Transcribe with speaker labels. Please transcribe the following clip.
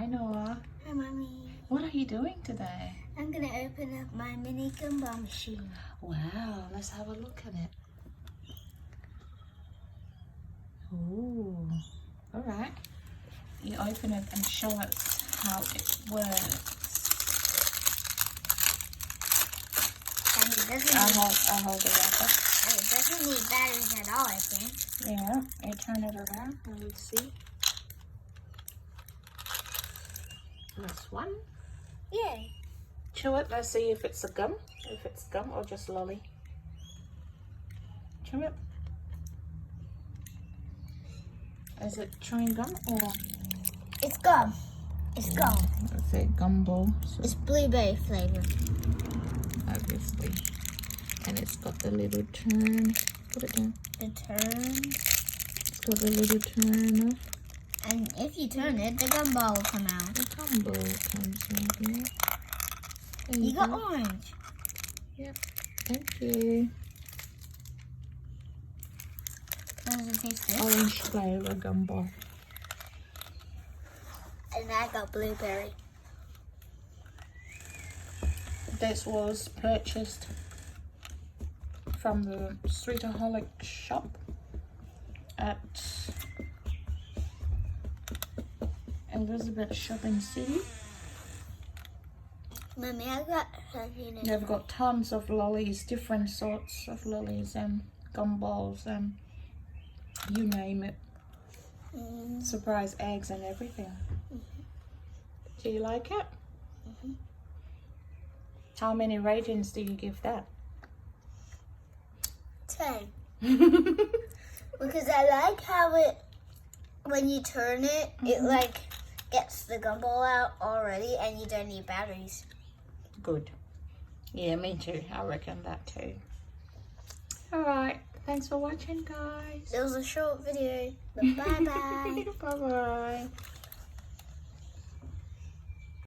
Speaker 1: Hi Noah.
Speaker 2: Hi Mommy.
Speaker 1: What are you doing today?
Speaker 2: I'm going to open up my mini Gumball machine.
Speaker 1: Wow, let's have a look at it. Ooh, alright. You open it and show us how it works.
Speaker 2: And it doesn't
Speaker 1: I'll hold the wrapper.
Speaker 2: it doesn't need batteries at all, I think.
Speaker 1: Yeah, you turn it around and we see. That's one.
Speaker 2: Yay.
Speaker 1: Chew it, let's see if it's a gum. If it's gum or just lolly. Chew it. Is it chewing gum or?
Speaker 2: It's gum. It's gum.
Speaker 1: Let's say Gumball. So
Speaker 2: It's blueberry flavor.
Speaker 1: obviously. And it's got the little turn. Put it down.
Speaker 2: The turn.
Speaker 1: It's got the little turn.
Speaker 2: And if you turn it, the gumball will come out.
Speaker 1: The Gumball comes out here. There
Speaker 2: You got
Speaker 1: go.
Speaker 2: orange.
Speaker 1: Yep. Thank you.
Speaker 2: How does it taste good?
Speaker 1: Orange flavour Gumball.
Speaker 2: And I got blueberry.
Speaker 1: This was purchased from the Sweetaholic shop at Elizabeth Shopping City.
Speaker 2: Mommy, I got something in
Speaker 1: They've got tons of lollies, different sorts of lollies and gumballs and you name it. Surprise eggs and everything. Do you like it? How many ratings do you give that?
Speaker 2: 10. Because I like how it, when you turn it, it like gets the gumball out already and you don't need batteries.
Speaker 1: Good. Yeah, me too. I reckon that too. Alright, thanks for watching guys.
Speaker 2: It was a short video, but bye bye.
Speaker 1: Bye bye.